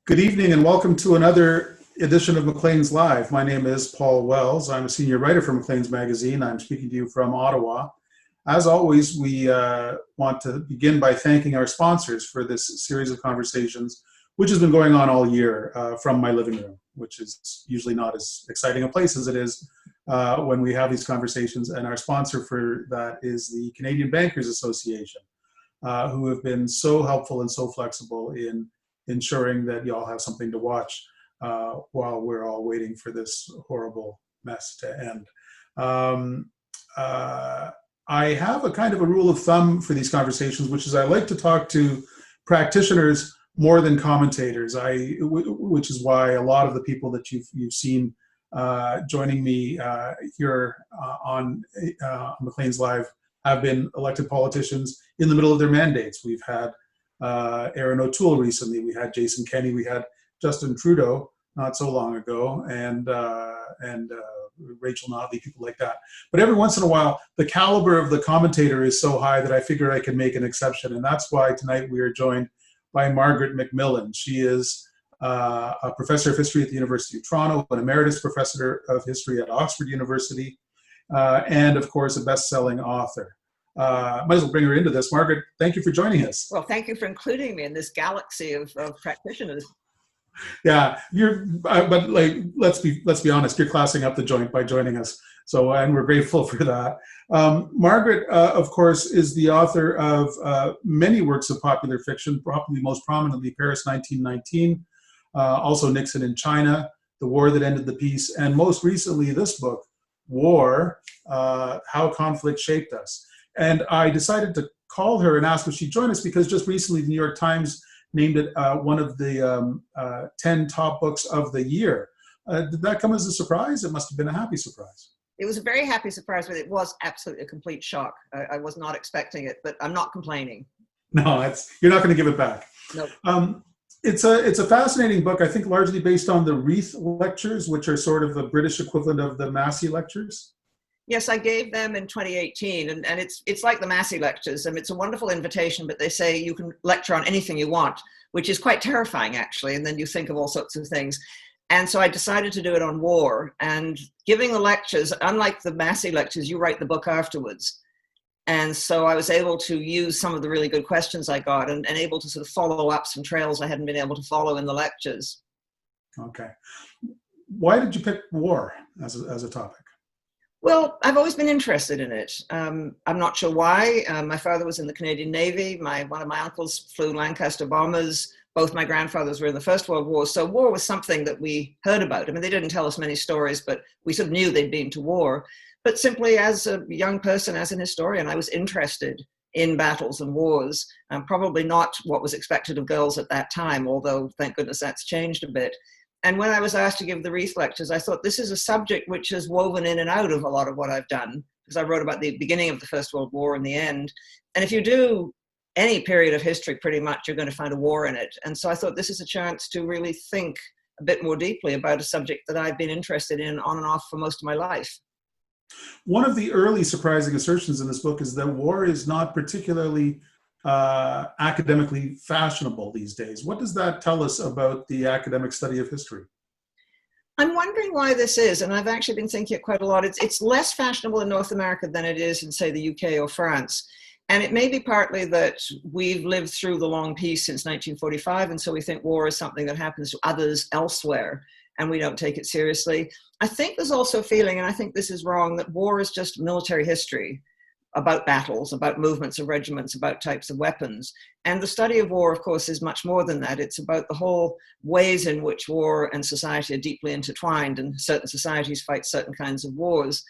Good evening and welcome to another edition of Maclean's Live. My name is Paul Wells. I'm a senior writer for Maclean's magazine. I'm speaking to you from Ottawa. As always, we want to begin by thanking our sponsors for this series of conversations, which has been going on all year from my living room, which is usually not as exciting a place as it is when we have these conversations. And our sponsor for that is the Canadian Bankers Association, who have been so helpful and so flexible in ensuring that you all have something to watch while we're all waiting for this horrible mess to end. I have a kind of a rule of thumb for these conversations, which is I like to talk to practitioners more than commentators, which is why a lot of the people that you've seen joining me here on Maclean's Live have been elected politicians in the middle of their mandates. We've had Erin O'Toole recently, we had Jason Kenney, we had Justin Trudeau not so long ago, and Rachel Notley, people like that. But every once in a while, the caliber of the commentator is so high that I figure I can make an exception, and that's why tonight we are joined by Margaret MacMillan. She is a professor of history at the University of Toronto, an emeritus professor of history at Oxford University, and of course a best-selling author. Might as well bring her into this. Margaret, thank you for joining us. Well, thank you for including me in this galaxy of practitioners. Yeah, but like, let's be honest, you're classing up the joint by joining us. So, and we're grateful for that. Margaret, of course, is the author of many works of popular fiction, probably most prominently Paris 1919, also Nixon in China, The War That Ended the Peace, and most recently this book, War, How Conflict Shaped Us. And I decided to call her and ask if she'd join us because just recently the New York Times named it one of the 10 top books of the year. Did that come as a surprise? It must have been a happy surprise. It was a very happy surprise, but it was absolutely a complete shock. I was not expecting it, but I'm not complaining. No, you're not going to give it back. No. It's a fascinating book, I think largely based on the Wreath lectures, which are sort of the British equivalent of the Massey lectures. Yes, I gave them in 2018, and it's like the Massey lectures. It's a wonderful invitation, but they say you can lecture on anything you want, which is quite terrifying, actually, and then you think of all sorts of things. And so I decided to do it on war, and giving the lectures, unlike the Massey lectures, you write the book afterwards. And so I was able to use some of the really good questions I got and able to sort of follow up some trails I hadn't been able to follow in the lectures. Okay. Why did you pick war as a topic? Well, I've always been interested in it. I'm not sure why. My father was in the Canadian Navy. One of my uncles flew Lancaster bombers. Both my grandfathers were in the First World War. So war was something that we heard about. I mean, they didn't tell us many stories, but we sort of knew they'd been to war. But simply as a young person, as an historian, I was interested in battles and wars. Probably not what was expected of girls at that time, although thank goodness that's changed a bit. And when I was asked to give the Wreath lectures, I thought this is a subject which is woven in and out of a lot of what I've done, because I wrote about the beginning of the First World War and the end. And if you do any period of history, pretty much, you're going to find a war in it. And so I thought this is a chance to really think a bit more deeply about a subject that I've been interested in on and off for most of my life. One of the early surprising assertions in this book is that war is not particularly academically fashionable these days. What does that tell us about the academic study of history? I'm wondering why this is, and I've actually been thinking it quite a lot. It's less fashionable in North America than it is in, say, the UK or France. And it may be partly that we've lived through the long peace since 1945, and so we think war is something that happens to others elsewhere, and we don't take it seriously. I think there's also a feeling, and I think this is wrong, that war is just military history, about battles, about movements of regiments, about types of weapons. And the study of war, of course, is much more than that. It's about the whole ways in which war and society are deeply intertwined, and certain societies fight certain kinds of wars.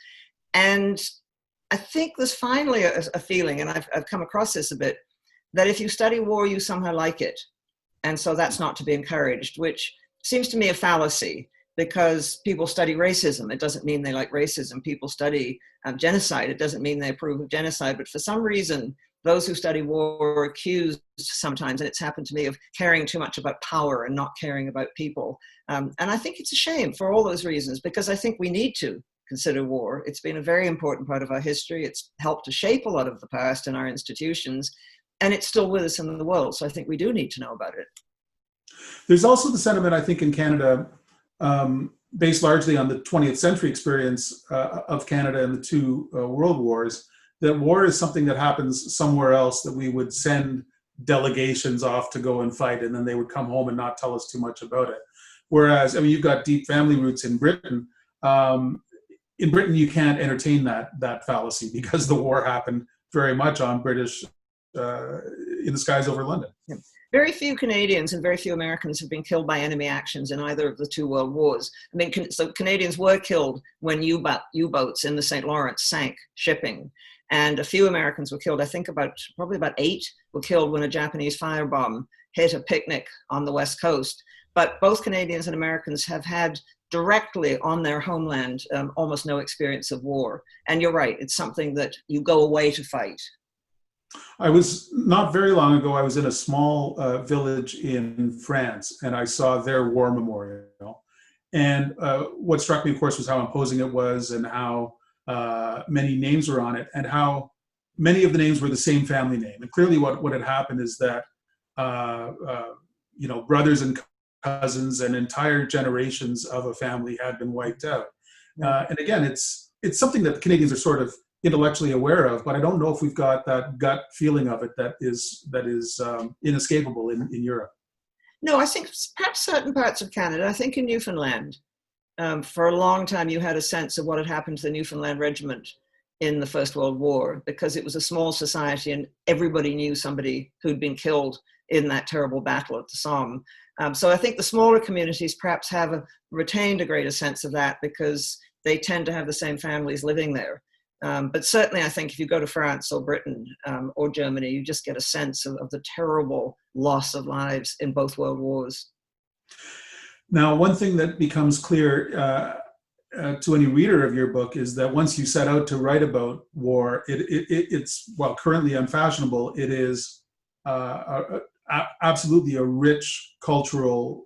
And I think there's finally a feeling, and I've come across this a bit, that if you study war, you somehow like it. And so that's not to be encouraged, which seems to me a fallacy. Because people study racism, it doesn't mean they like racism. People study genocide, it doesn't mean they approve of genocide. But for some reason, those who study war are accused sometimes, and it's happened to me, of caring too much about power and not caring about people. And I think it's a shame for all those reasons, because I think we need to consider war. It's been a very important part of our history. It's helped to shape a lot of the past in our institutions, and it's still with us in the world. So I think we do need to know about it. There's also the sentiment, I think, in Canada, based largely on the 20th century experience of Canada and the two world wars, that war is something that happens somewhere else, that we would send delegations off to go and fight, and then they would come home and not tell us too much about it. Whereas, I mean, you've got deep family roots in Britain. In Britain, you can't entertain that fallacy because the war happened very much on British in the skies over London. Yeah. Very few Canadians and very few Americans have been killed by enemy actions in either of the two world wars. I mean, so Canadians were killed when U-boats in the St. Lawrence sank shipping. And a few Americans were killed. I think probably about 8 were killed when a Japanese firebomb hit a picnic on the West Coast. But both Canadians and Americans have had directly on their homeland almost no experience of war. And you're right, it's something that you go away to fight. I was not very long ago, I was in a small village in France, and I saw their war memorial. And what struck me, of course, was how imposing it was, and how many names were on it, and how many of the names were the same family name. And clearly what had happened is that brothers and cousins and entire generations of a family had been wiped out. And again, it's something that the Canadians are sort of intellectually aware of, but I don't know if we've got that gut feeling of it that is inescapable in Europe. No, I think perhaps certain parts of Canada. I think in Newfoundland, for a long time, you had a sense of what had happened to the Newfoundland Regiment in the First World War, because it was a small society and everybody knew somebody who'd been killed in that terrible battle at the Somme. So I think the smaller communities perhaps have retained a greater sense of that because they tend to have the same families living there. But certainly, I think if you go to France or Britain or Germany, you just get a sense of the terrible loss of lives in both world wars. Now, one thing that becomes clear to any reader of your book is that once you set out to write about war, it's, well, currently unfashionable. It is absolutely a rich cultural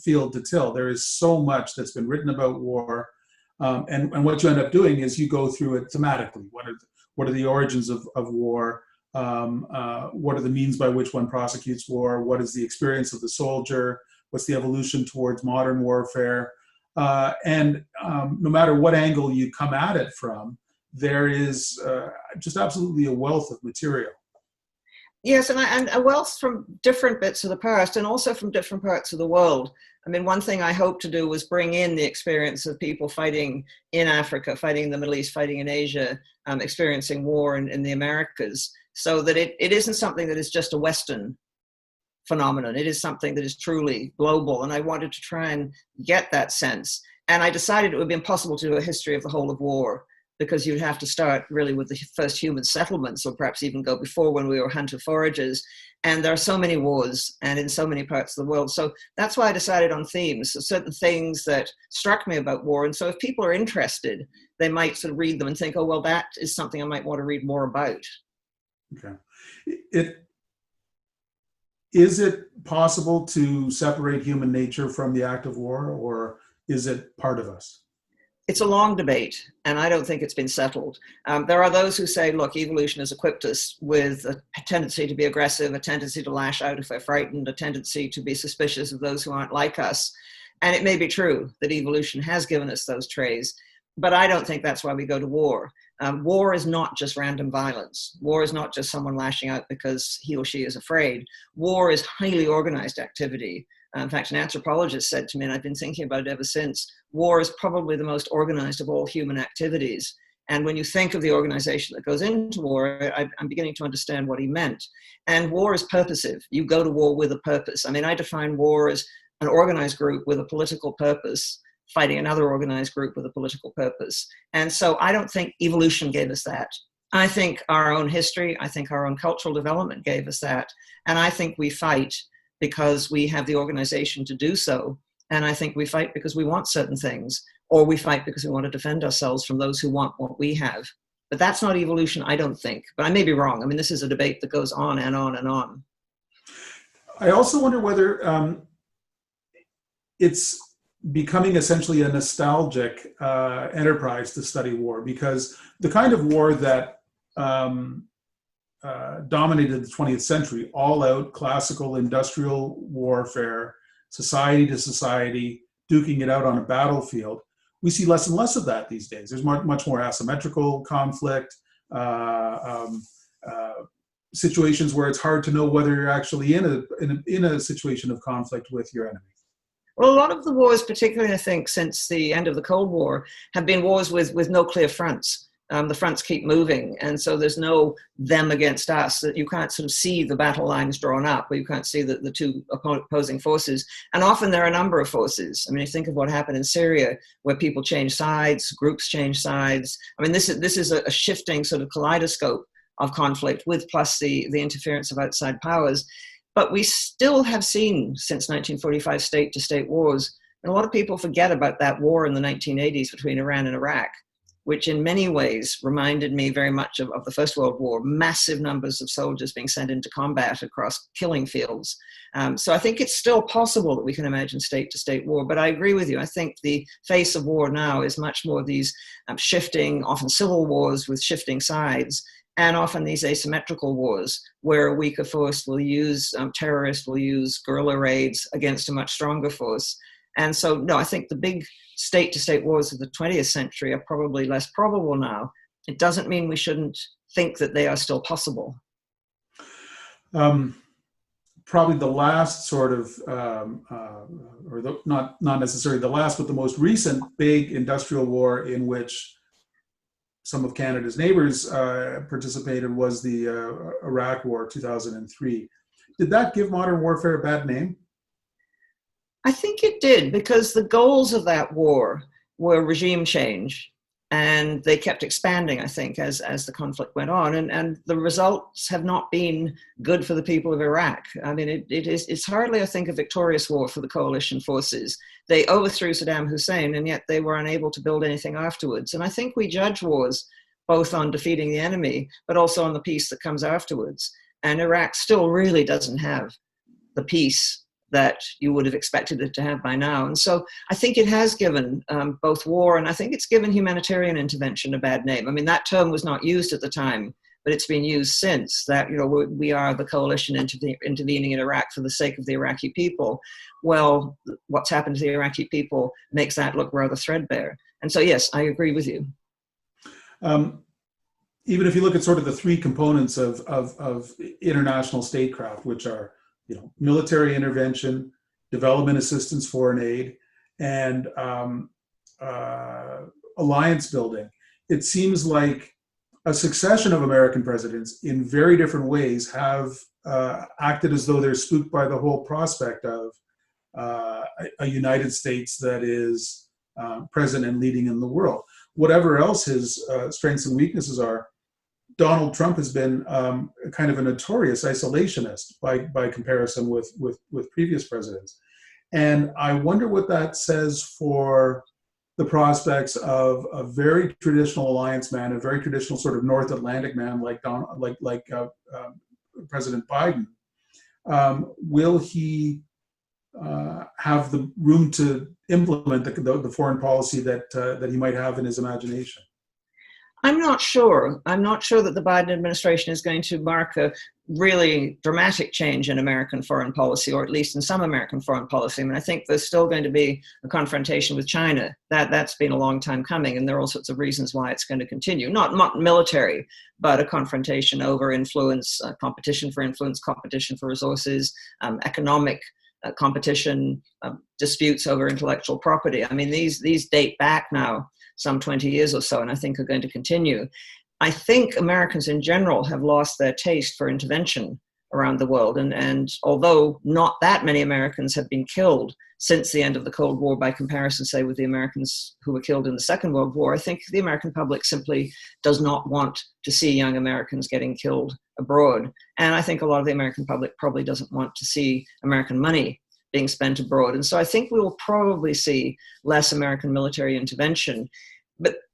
field to till. There is so much that's been written about war. And what you end up doing is you go through it thematically. What are the origins of war? What are the means by which one prosecutes war? What is the experience of the soldier? What's the evolution towards modern warfare? And no matter what angle you come at it from, there is just absolutely a wealth of material. Yes, and a wealth from different bits of the past and also from different parts of the world. I mean, one thing I hope to do was bring in the experience of people fighting in Africa, fighting in the Middle East, fighting in Asia, experiencing war in the Americas, so that it isn't something that is just a Western phenomenon. It is something that is truly global. And I wanted to try and get that sense. And I decided it would be impossible to do a history of the whole of war, because you'd have to start really with the first human settlements, or perhaps even go before, when we were hunter-foragers. And there are so many wars and in so many parts of the world. So that's why I decided on themes, so certain things that struck me about war. And so if people are interested, they might sort of read them and think, oh, well, that is something I might want to read more about. Okay. Is it possible to separate human nature from the act of war, or is it part of us? It's a long debate, and I don't think it's been settled. There are those who say, look, evolution has equipped us with a tendency to be aggressive, a tendency to lash out if we're frightened, a tendency to be suspicious of those who aren't like us. And it may be true that evolution has given us those traits, but I don't think that's why we go to war. War is not just random violence. War is not just someone lashing out because he or she is afraid. War is highly organized activity. In fact, an anthropologist said to me, and I've been thinking about it ever since, war is probably the most organized of all human activities. And when you think of the organization that goes into war, I'm beginning to understand what he meant. And war is purposive. You go to war with a purpose. I mean, I define war as an organized group with a political purpose fighting another organized group with a political purpose. And so I don't think evolution gave us that. I think our own history, I think our own cultural development gave us that. And I think we fight because we have the organization to do so. And I think we fight because we want certain things, or we fight because we want to defend ourselves from those who want what we have. But that's not evolution, I don't think. But I may be wrong. I mean, this is a debate that goes on and on and on. I also wonder whether it's becoming essentially a nostalgic enterprise to study war, because the kind of war that dominated the 20th century, all out classical industrial warfare, society to society, duking it out on a battlefield. We see less and less of that these days. There's much more asymmetrical conflict, situations where it's hard to know whether you're actually in a situation of conflict with your enemy. Well, a lot of the wars, particularly I think since the end of the Cold War, have been wars with no clear fronts. The fronts keep moving, and so there's no them against us. That you can't sort of see the battle lines drawn up, or you can't see the two opposing forces. And often there are a number of forces. I mean, you think of what happened in Syria, where people change sides, groups change sides. I mean, this is a shifting sort of kaleidoscope of conflict, with plus the interference of outside powers. But we still have seen since 1945 state-to-state wars, and a lot of people forget about that war in the 1980s between Iran and Iraq, which in many ways reminded me very much of the First World War, massive numbers of soldiers being sent into combat across killing fields. So I think it's still possible that we can imagine state-to-state war, but I agree with you. I think the face of war now is much more these shifting, often civil wars with shifting sides, and often these asymmetrical wars where a weaker force will use terrorists, will use guerrilla raids against a much stronger force. And so, no, I think the big state-to-state wars of the 20th century are probably less probable now. It doesn't mean we shouldn't think that they are still possible. Probably the last sort of, not necessarily the last, but the most recent big industrial war in which some of Canada's neighbors participated was the Iraq War, 2003. Did that give modern warfare a bad name? I think it did, because the goals of that war were regime change, and they kept expanding, I think, as the conflict went on, and the results have not been good for the people of Iraq. I mean, it's hardly, I think, a victorious war for the coalition forces. They overthrew Saddam Hussein, and yet they were unable to build anything afterwards. And I think we judge wars both on defeating the enemy, but also on the peace that comes afterwards. And Iraq still really doesn't have the peace that you would have expected it to have by now. And so I think it has given both war, and I think it's given humanitarian intervention a bad name. I mean, that term was not used at the time, but it's been used since, that, you know, we are the coalition intervening in Iraq for the sake of the Iraqi people. Well, what's happened to the Iraqi people makes that look rather threadbare. And so, yes, I agree with you. Even if you look at sort of the three components of international statecraft, which are, you know, military intervention, development assistance, foreign aid, and alliance building, it seems like a succession of American presidents in very different ways have acted as though they're spooked by the whole prospect of a United States that is present and leading in the world. Whatever else his strengths and weaknesses are, Donald Trump has been kind of a notorious isolationist by comparison with previous presidents. And I wonder what that says for the prospects of a very traditional alliance man, a very traditional sort of North Atlantic man like President Biden. Will he have the room to implement the foreign policy that he might have in his imagination? I'm not sure. I'm not sure that the Biden administration is going to mark a really dramatic change in American foreign policy, or at least in some American foreign policy. I mean, I think there's still going to be a confrontation with China. That's been a long time coming, and there are all sorts of reasons why it's going to continue. Not military, but a confrontation over influence, competition for influence, competition for resources, economic competition, disputes over intellectual property. I mean, these date back now some 20 years or so, and I think are going to continue. I think Americans in general have lost their taste for intervention around the world. And although not that many Americans have been killed since the end of the Cold War by comparison, say, with the Americans who were killed in the Second World War, I think the American public simply does not want to see young Americans getting killed abroad. And I think a lot of the American public probably doesn't want to see American money being spent abroad. And so I think we will probably see less American military intervention.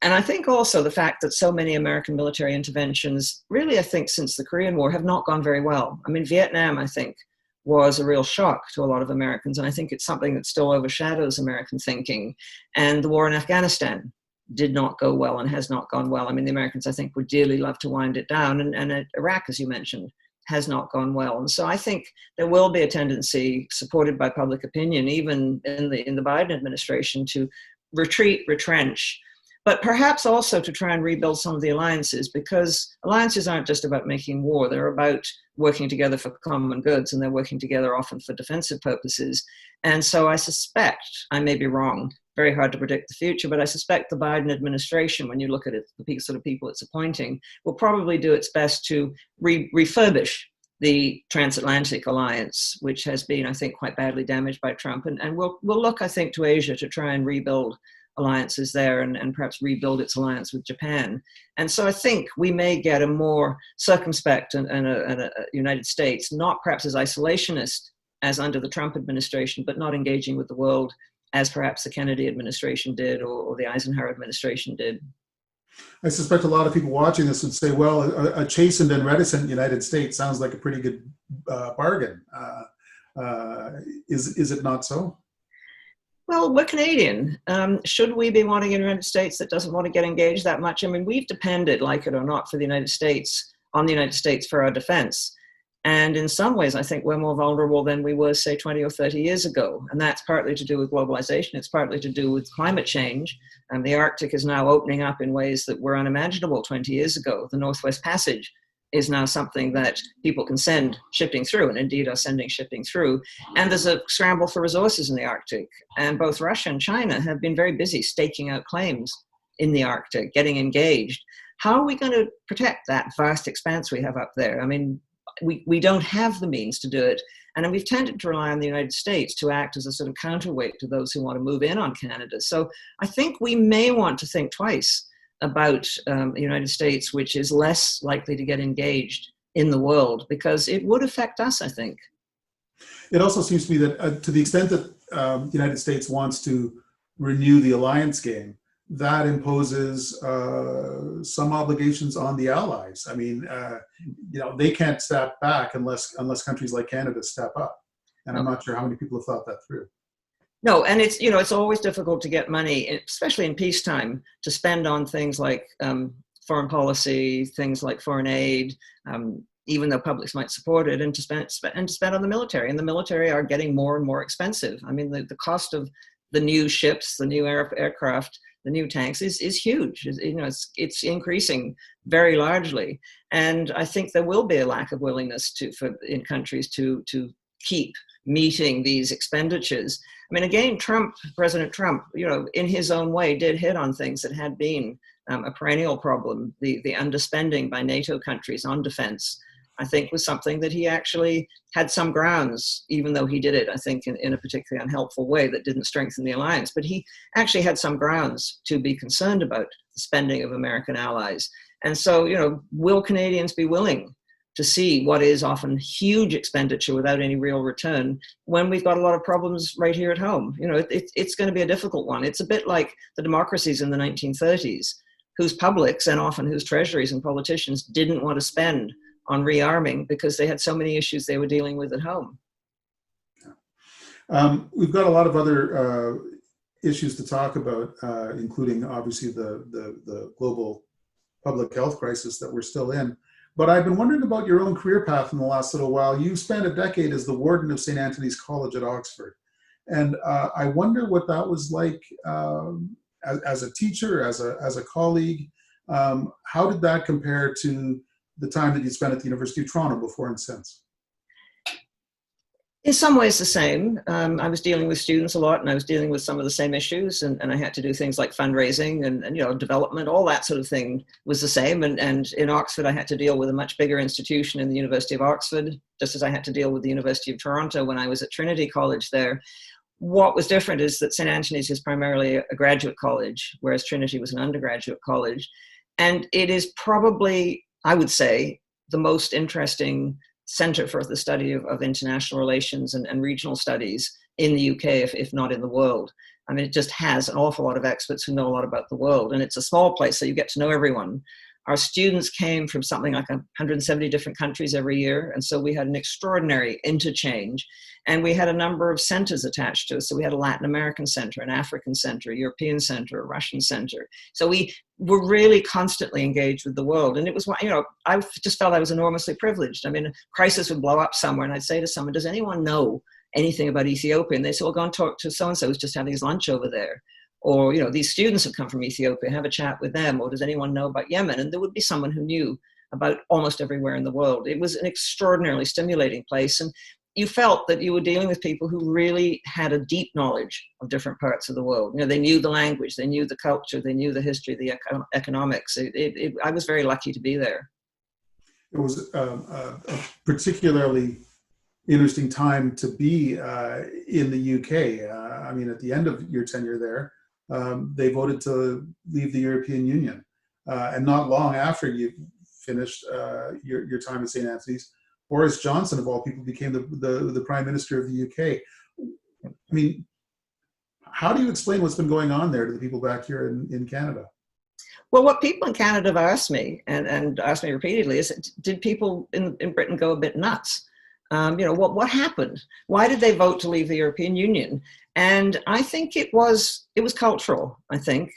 And I think also the fact that so many American military interventions, really, I think since the Korean War, have not gone very well. I mean, Vietnam, I think, was a real shock to a lot of Americans. And I think it's something that still overshadows American thinking. And the war in Afghanistan did not go well and has not gone well. I mean, the Americans, I think, would dearly love to wind it down. And Iraq, as you mentioned, has not gone well. And so I think there will be a tendency, supported by public opinion, even in the Biden administration, to retreat, retrench, but perhaps also to try and rebuild some of the alliances, because alliances aren't just about making war. They're about working together for common goods, and they're working together often for defensive purposes. And so I suspect, I may be wrong, very hard to predict the future, but I suspect the Biden administration, when you look at it, the sort of people it's appointing, will probably do its best to refurbish the transatlantic alliance, which has been, I think, quite badly damaged by Trump. And we'll look, I think, to Asia to try and rebuild alliances there, and perhaps rebuild its alliance with Japan. And so I think we may get a more circumspect and a United States, not perhaps as isolationist as under the Trump administration, but not engaging with the world as perhaps the Kennedy administration did, or the Eisenhower administration did. I suspect a lot of people watching this would say, well, a chastened and reticent United States sounds like a pretty good bargain. Is it not so? Well, we're Canadian. Should we be wanting a United States that doesn't want to get engaged that much? I mean, we've depended, like it or not, for the United States, on the United States for our defense. And in some ways, I think we're more vulnerable than we were, say, 20 or 30 years ago. And that's partly to do with globalization. It's partly to do with climate change. And the Arctic is now opening up in ways that were unimaginable 20 years ago. The Northwest Passage is now something that people can send shipping through, and indeed are sending shipping through. And there's a scramble for resources in the Arctic. And both Russia and China have been very busy staking out claims in the Arctic, getting engaged. How are we going to protect that vast expanse we have up there? I mean, we don't have the means to do it. And we've tended to rely on the United States to act as a sort of counterweight to those who want to move in on Canada. So I think we may want to think twice about the United States, which is less likely to get engaged in the world, because it would affect us, I think. It also seems to me that to the extent that the United States wants to renew the alliance game, that imposes some obligations on the allies. I mean, they can't step back unless countries like Canada step up. And I'm not sure how many people have thought that through. No, and it's always difficult to get money, especially in peacetime, to spend on things like foreign policy, things like foreign aid, even though publics might support it, and to spend on the military. And the military are getting more and more expensive. I mean, the cost of the new ships, the new aircraft, the new tanks is huge. It's increasing very largely, and I think there will be a lack of willingness in countries to keep meeting these expenditures. I mean, again, President Trump, in his own way, did hit on things that had been a perennial problem. The underspending by NATO countries on defense, I think, was something that he actually had some grounds, even though he did it, I think, in a particularly unhelpful way that didn't strengthen the alliance. But he actually had some grounds to be concerned about the spending of American allies. And so, will Canadians be willing to see what is often huge expenditure without any real return when we've got a lot of problems right here at home? It's going to be a difficult one. It's a bit like the democracies in the 1930s, whose publics and often whose treasuries and politicians didn't want to spend on rearming because they had so many issues they were dealing with at home. We've got a lot of other issues to talk about, including obviously the global public health crisis that we're still in. But I've been wondering about your own career path in the last little while. You spent a decade as the warden of St. Anthony's College at Oxford. And I wonder what that was like as a teacher, as a colleague. How did that compare to the time that you spent at the University of Toronto before and since? In some ways the same. I was dealing with students a lot, and I was dealing with some of the same issues, and I had to do things like fundraising and development, all that sort of thing was the same. And in Oxford, I had to deal with a much bigger institution in the University of Oxford, just as I had to deal with the University of Toronto when I was at Trinity College there. What was different is that St. Anthony's is primarily a graduate college, whereas Trinity was an undergraduate college. And it is probably, I would say, the most interesting center for the study of international relations and regional studies in the UK, if not in the world. I mean, it just has an awful lot of experts who know a lot about the world. And it's a small place, so you get to know everyone. Our students came from something like 170 different countries every year. And so we had an extraordinary interchange. And we had a number of centers attached to us. So we had a Latin American center, an African center, a European center, a Russian center. So we were really constantly engaged with the world. And it was, I just felt I was enormously privileged. I mean, a crisis would blow up somewhere and I'd say to someone, does anyone know anything about Ethiopia? And they say, well, go and talk to so-and-so who's just having his lunch over there. Or, these students have come from Ethiopia, have a chat with them. Or does anyone know about Yemen? And there would be someone who knew about almost everywhere in the world. It was an extraordinarily stimulating place. And you felt that you were dealing with people who really had a deep knowledge of different parts of the world. They knew the language, they knew the culture, they knew the history, the economics. I was very lucky to be there. It was a particularly interesting time to be in the UK. I mean, at the end of your tenure there, they voted to leave the European Union. And not long after you finished your time at St. Anthony's, Boris Johnson, of all people, became the Prime Minister of the UK. I mean, how do you explain what's been going on there to the people back here in Canada? Well, what people in Canada have asked me, and asked me repeatedly, is did people in Britain go a bit nuts? What happened? Why did they vote to leave the European Union? And I think it was cultural, I think.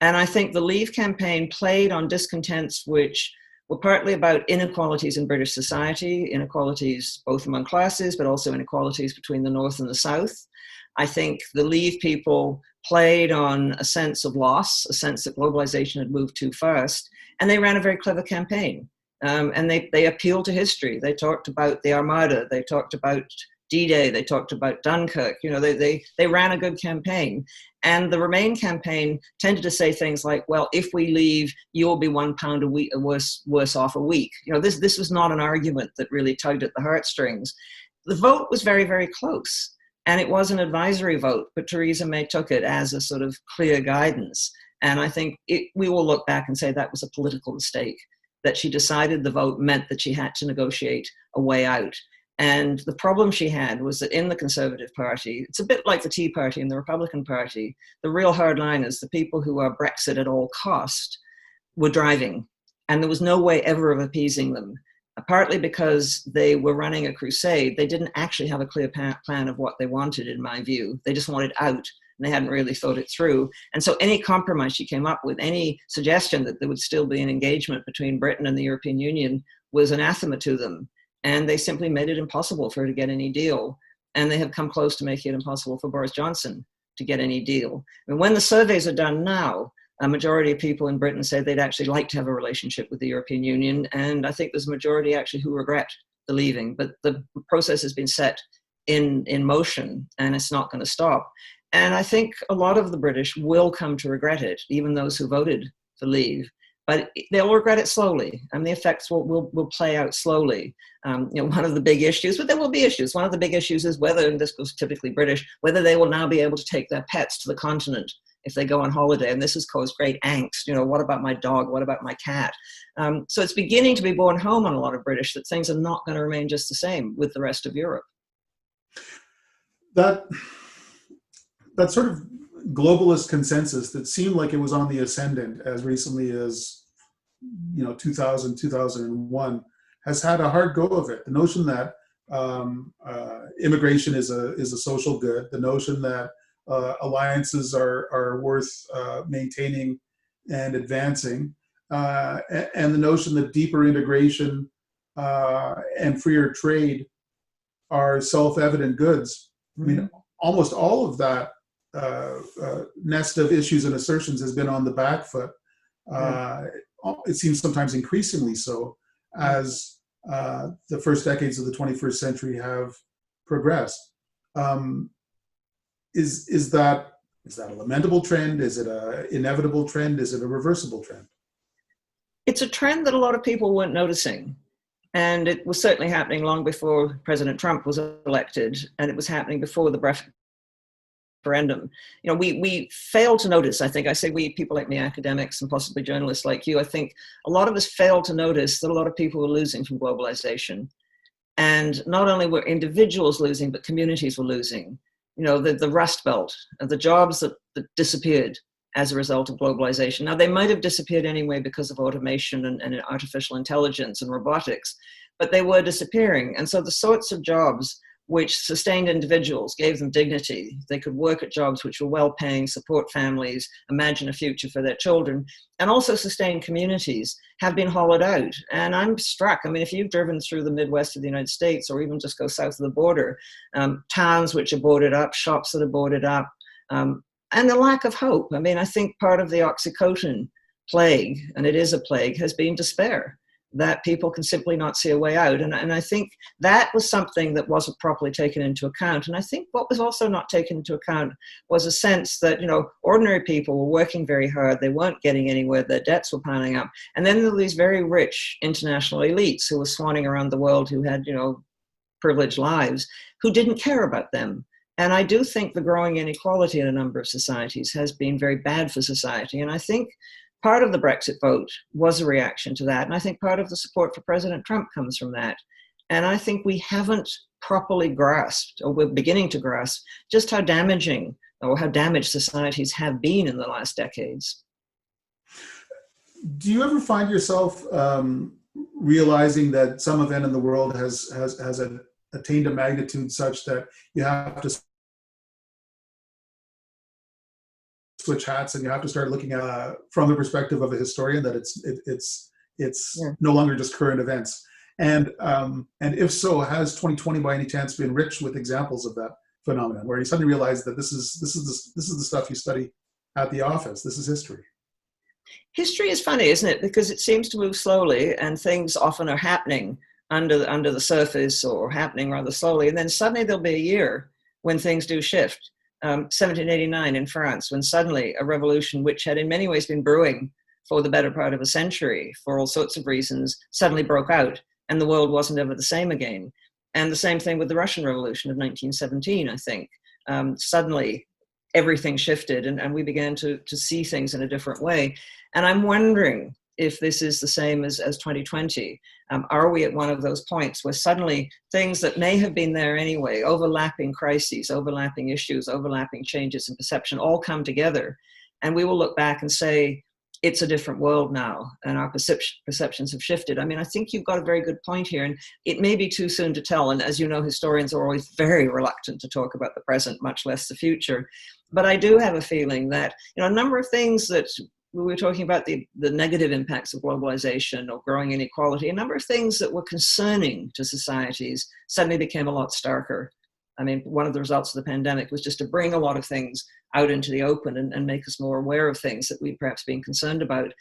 And I think the Leave campaign played on discontents which were partly about inequalities in British society, inequalities both among classes, but also inequalities between the North and the South. I think the Leave people played on a sense of loss, a sense that globalization had moved too fast, and they ran a very clever campaign. And they appealed to history. They talked about the Armada, they talked about D-Day, they talked about Dunkirk. They ran a good campaign. And the Remain campaign tended to say things like, well, if we leave, you'll be £1 a week worse off a week. This was not an argument that really tugged at the heartstrings. The vote was very, very close. And it was an advisory vote, but Theresa May took it as a sort of clear guidance. And I think we will look back and say that was a political mistake, that she decided the vote meant that she had to negotiate a way out. And the problem she had was that in the Conservative Party, it's a bit like the Tea Party and the Republican Party, the real hardliners, the people who are Brexit at all cost, were driving. And there was no way ever of appeasing them, partly because they were running a crusade. They didn't actually have a clear plan of what they wanted, in my view. They just wanted out, and they hadn't really thought it through. And so any compromise she came up with, any suggestion that there would still be an engagement between Britain and the European Union, was anathema to them. And they simply made it impossible for her to get any deal. And they have come close to making it impossible for Boris Johnson to get any deal. And when the surveys are done now, a majority of people in Britain say they'd actually like to have a relationship with the European Union. And I think there's a majority actually who regret the leaving. But the process has been set in motion, and it's not going to stop. And I think a lot of the British will come to regret it, even those who voted for leave. But they'll regret it slowly, and the effects will play out slowly. One of the big issues, but there will be issues. One of the big issues is whether, and this was typically British, whether they will now be able to take their pets to the continent if they go on holiday. And this has caused great angst. What about my dog? What about my cat? So it's beginning to be borne home on a lot of British that things are not going to remain just the same with the rest of Europe. That sort of globalist consensus that seemed like it was on the ascendant as recently as 2000, 2001 has had a hard go of it. The notion that immigration is a social good, the notion that alliances are worth maintaining and advancing, and the notion that deeper integration and freer trade are self-evident goods. I mean, almost all of that nest of issues and assertions has been on the back foot. It seems sometimes increasingly so as the first decades of the 21st century have progressed. Is that a lamentable trend? Is it an inevitable trend? Is it a reversible trend? It's a trend that a lot of people weren't noticing. And it was certainly happening long before President Trump was elected, and it was happening before the referendum. We fail to notice, I think, I say we, people like me, academics and possibly journalists like you, I think a lot of us fail to notice that a lot of people were losing from globalization. And not only were individuals losing, but communities were losing. The Rust Belt, the jobs that disappeared as a result of globalization. Now, they might have disappeared anyway because of automation and artificial intelligence and robotics, but they were disappearing. And so the sorts of jobs which sustained individuals, gave them dignity, they could work at jobs which were well-paying, support families, imagine a future for their children, and also sustain communities, have been hollowed out. And I'm struck. I mean, if you've driven through the Midwest of the United States, or even just go south of the border, towns which are boarded up, shops that are boarded up, and the lack of hope. I mean, I think part of the Oxycontin plague, and it is a plague, has been despair, that people can simply not see a way out. And I think that was something that wasn't properly taken into account. And I think what was also not taken into account was a sense that, ordinary people were working very hard. They weren't getting anywhere. Their debts were piling up. And then there were these very rich international elites who were swanning around the world, who had, privileged lives, who didn't care about them. And I do think the growing inequality in a number of societies has been very bad for society. And I think part of the Brexit vote was a reaction to that. And I think part of the support for President Trump comes from that. And I think we haven't properly grasped, or we're beginning to grasp, just how damaging or how damaged societies have been in the last decades. Do you ever find yourself realizing that some event in the world has attained a magnitude such that you have to switch hats and you have to start looking at from the perspective of a historian, that it's no longer just current events? And if so, has 2020 by any chance been rich with examples of that phenomenon, where you suddenly realize that this is the stuff you study at the office? This is history. History is funny, isn't it? Because it seems to move slowly, and things often are happening under the surface, or happening rather slowly, and then suddenly there'll be a year when things do shift. 1789 in France, when suddenly a revolution which had in many ways been brewing for the better part of a century, for all sorts of reasons, suddenly broke out, and the world wasn't ever the same again. And the same thing with the Russian Revolution of 1917, I think. Suddenly everything shifted, and we began to see things in a different way. And I'm wondering if this is the same as 2020. Are we at one of those points where suddenly things that may have been there anyway, overlapping crises, overlapping issues, overlapping changes in perception, all come together, and we will look back and say, it's a different world now, and our perceptions have shifted? I mean, I think you've got a very good point here, and it may be too soon to tell. And as you know, historians are always very reluctant to talk about the present, much less the future. But I do have a feeling that, a number of things that we were talking about, the negative impacts of globalization or growing inequality, a number of things that were concerning to societies suddenly became a lot starker. I mean, one of the results of the pandemic was just to bring a lot of things out into the open and make us more aware of things that we'd perhaps been concerned about,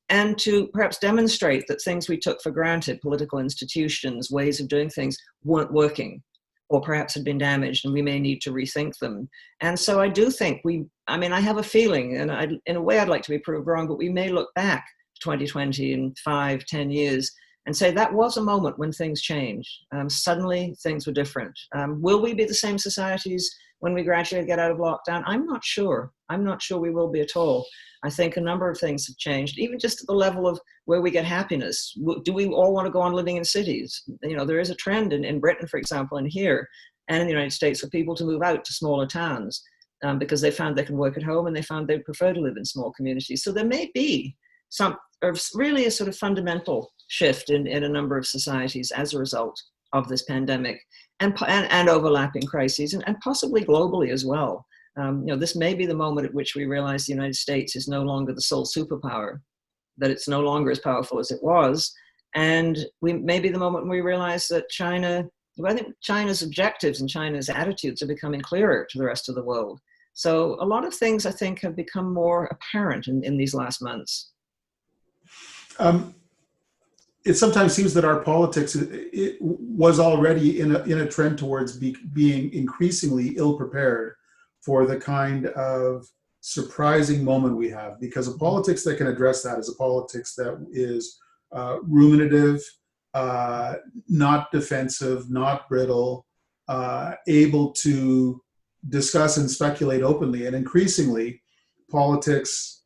and to perhaps demonstrate that things we took for granted, political institutions, ways of doing things, weren't working, or perhaps had been damaged, and we may need to rethink them. And so I do think I have a feeling, and in a way I'd like to be proved wrong, but we may look back to 2020 in 5-10 years and say that was a moment when things changed. Suddenly things were different. Will we be the same societies when we gradually get out of lockdown? I'm not sure. I'm not sure we will be at all. I think a number of things have changed, even just at the level of where we get happiness. Do we all want to go on living in cities? There is a trend in Britain, for example, and here, and in the United States, for people to move out to smaller towns because they found they can work at home, and they found they'd prefer to live in small communities. So there may be really a sort of fundamental shift in a number of societies as a result of this pandemic and overlapping crises, and possibly globally as well. This may be the moment at which we realize the United States is no longer the sole superpower, that it's no longer as powerful as it was. And we may be the moment when we realize that I think China's objectives and China's attitudes are becoming clearer to the rest of the world. So a lot of things, I think, have become more apparent in these last months. It sometimes seems that our politics it was already in a trend towards being increasingly ill-prepared for the kind of surprising moment we have, because a politics that can address that is a politics that is ruminative, not defensive, not brittle, able to discuss and speculate openly. And increasingly, politics,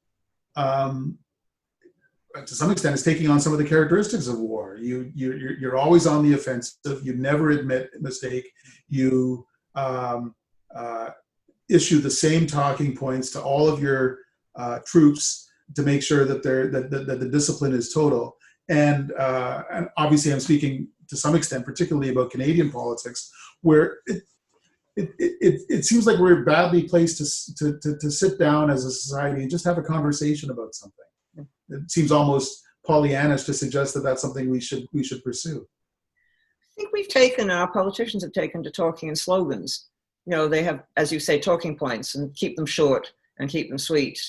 to some extent, is taking on some of the characteristics of war. You're always on the offensive. You never admit mistake. You issue the same talking points to all of your troops to make sure that that the discipline is total. And obviously, I'm speaking to some extent, particularly about Canadian politics, where it seems like we're badly placed to sit down as a society and just have a conversation about something. It seems almost Pollyannish to suggest that that's something we should pursue. I think our politicians have taken to talking in slogans. They have, as you say, talking points, and keep them short and keep them sweet.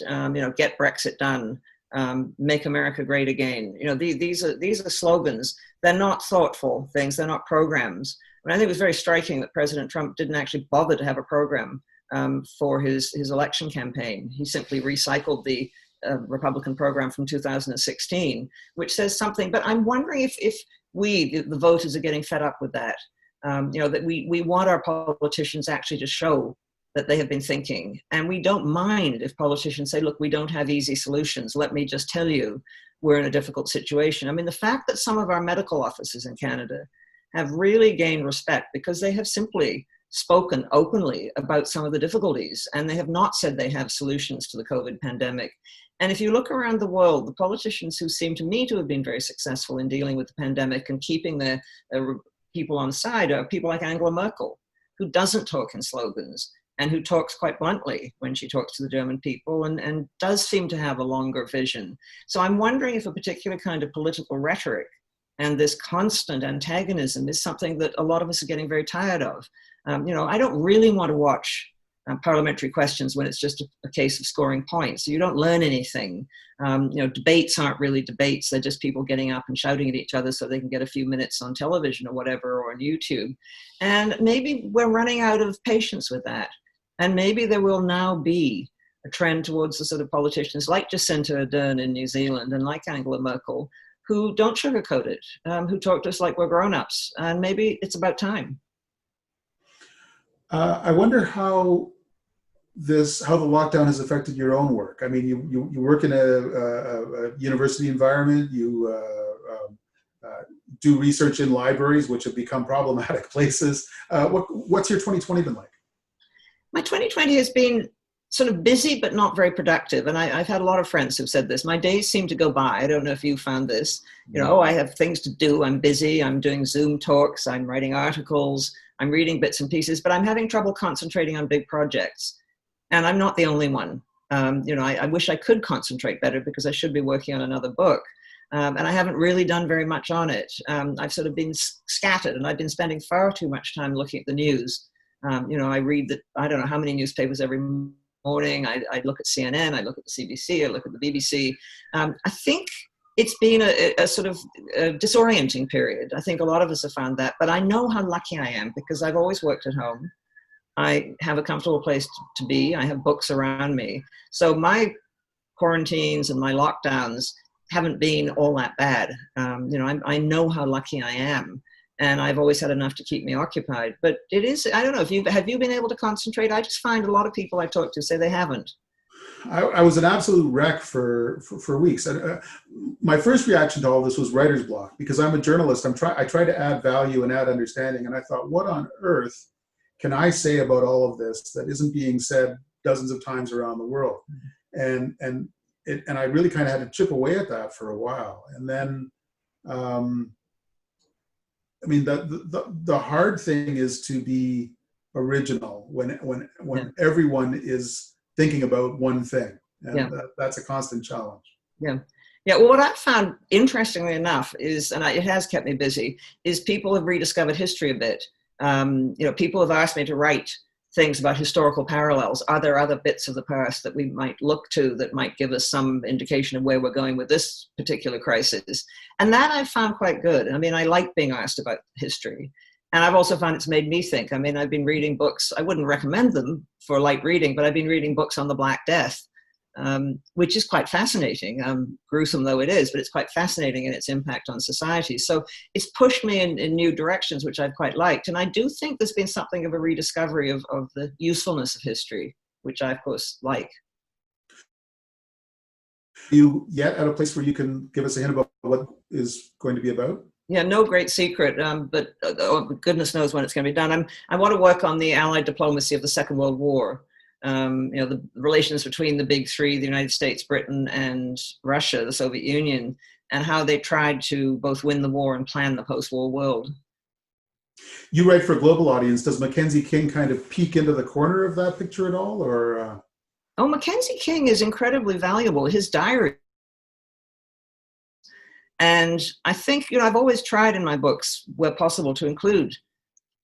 Get Brexit done, make America great again. These are slogans. They're not thoughtful things. They're not programs. I think it was very striking that President Trump didn't actually bother to have a program for his election campaign. He simply recycled the Republican program from 2016, which says something. But I'm wondering if we, the voters, are getting fed up with that. That we want our politicians actually to show that they have been thinking. And we don't mind if politicians say, look, we don't have easy solutions. Let me just tell you, we're in a difficult situation. I mean, the fact that some of our medical officers in Canada have really gained respect because they have simply spoken openly about some of the difficulties, and they have not said they have solutions to the COVID pandemic. And if you look around the world, the politicians who seem to me to have been very successful in dealing with the pandemic and keeping their people on side are people like Angela Merkel, who doesn't talk in slogans and who talks quite bluntly when she talks to the German people, and does seem to have a longer vision. So I'm wondering if a particular kind of political rhetoric and this constant antagonism is something that a lot of us are getting very tired of. I don't really want to watch parliamentary questions when it's just a case of scoring points. So you don't learn anything. Debates aren't really debates. They're just people getting up and shouting at each other so they can get a few minutes on television or whatever, or on YouTube. And maybe we're running out of patience with that. And maybe there will now be a trend towards the sort of politicians like Jacinda Ardern in New Zealand and like Angela Merkel, who don't sugarcoat it, who talk to us like we're grown-ups. And maybe it's about time. I wonder how the lockdown has affected your own work. I mean, you work in a university environment. You do research in libraries, which have become problematic places. What's your 2020 been like? My 2020 has been sort of busy, but not very productive. And I've had a lot of friends who've said this. My days seem to go by. I don't know if you found this. I have things to do. I'm busy. I'm doing Zoom talks. I'm writing articles. I'm reading bits and pieces, but I'm having trouble concentrating on big projects. And I'm not the only one. I wish I could concentrate better because I should be working on another book. And I haven't really done very much on it. I've sort of been scattered, and I've been spending far too much time looking at the news. I read I don't know how many newspapers every morning. I look at CNN, I look at the CBC, I look at the BBC. I think it's been a sort of disorienting period. I think a lot of us have found that, but I know how lucky I am because I've always worked at home. I have a comfortable place to be. I have books around me. So my quarantines and my lockdowns haven't been all that bad. I know how lucky I am. And I've always had enough to keep me occupied. But it is, I don't know, have you been able to concentrate? I just find a lot of people I talk to say they haven't. I was an absolute wreck for weeks. My first reaction to all this was writer's block, because I'm a journalist. I try to add value and add understanding. And I thought, what on earth can I say about all of this that isn't being said dozens of times around the world? And I really kind of had to chip away at that for a while. And then, the hard thing is to be original when everyone is thinking about one thing, and that's a constant challenge. Yeah. Well, what I've found, interestingly enough, is, and it has kept me busy, is people have rediscovered history a bit. People have asked me to write things about historical parallels. Are there other bits of the past that we might look to that might give us some indication of where we're going with this particular crisis? And that I found quite good. I mean, I like being asked about history. And I've also found it's made me think. I mean, I've been reading books. I wouldn't recommend them for light reading, but I've been reading books on the Black Death, which is quite fascinating, gruesome though it is, but it's quite fascinating in its impact on society. So it's pushed me in new directions, which I've quite liked. And I do think there's been something of a rediscovery of the usefulness of history, which I, of course, like. You yet at a place where you can give us a hint about what is going to be about? Yeah, no great secret, but goodness knows when it's going to be done. I want to work on the Allied diplomacy of the Second World War. The relations between the big three, the United States, Britain, and Russia, the Soviet Union, and how they tried to both win the war and plan the post-war world. You write for a global audience. Does Mackenzie King kind of peek into the corner of that picture at all, or? Oh, Mackenzie King is incredibly valuable. His diary. And I think, I've always tried in my books, where possible, to include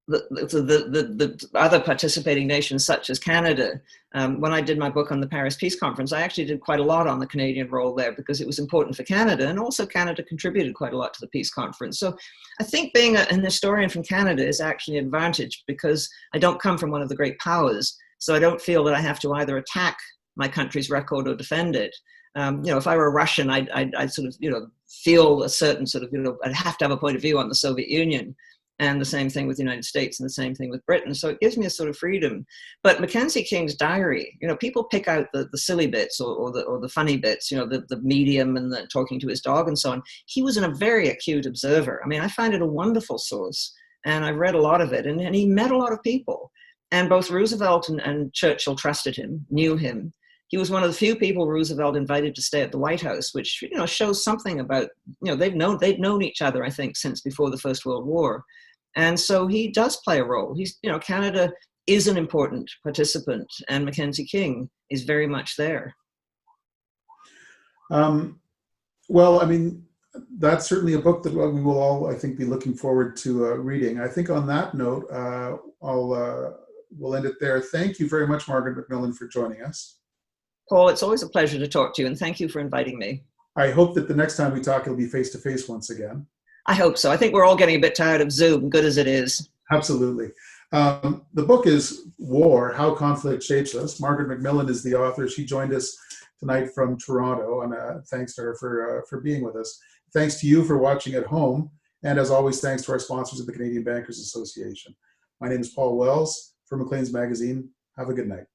the other participating nations, such as Canada. When I did my book on the Paris Peace Conference, I actually did quite a lot on the Canadian role there because it was important for Canada, and also Canada contributed quite a lot to the peace conference. So I think being an historian from Canada is actually an advantage because I don't come from one of the great powers, so I don't feel that I have to either attack my country's record or defend it. If I were a Russian, I'd sort of, feel a certain sort of, I'd have to have a point of view on the Soviet Union. And the same thing with the United States and the same thing with Britain. So it gives me a sort of freedom. But Mackenzie King's diary, people pick out the silly bits or the funny bits, the medium and the talking to his dog and so on. He was a very acute observer. I mean, I find it a wonderful source. And I've read a lot of it. And he met a lot of people. And both Roosevelt and Churchill trusted him, knew him. He was one of the few people Roosevelt invited to stay at the White House, which, shows something about, they'd known each other, I think, since before the First World War. And so he does play a role. Canada is an important participant, and Mackenzie King is very much there. Well, I mean, that's certainly a book that we will all, I think, be looking forward to reading. I think on that note, we'll end it there. Thank you very much, Margaret MacMillan, for joining us. Paul, it's always a pleasure to talk to you, and thank you for inviting me. I hope that the next time we talk, it'll be face-to-face once again. I hope so. I think we're all getting a bit tired of Zoom, good as it is. Absolutely. The book is War, How Conflict Shapes Us. Margaret MacMillan is the author. She joined us tonight from Toronto, and thanks to her for being with us. Thanks to you for watching at home. And as always, thanks to our sponsors at the Canadian Bankers Association. My name is Paul Wells for Maclean's Magazine. Have a good night.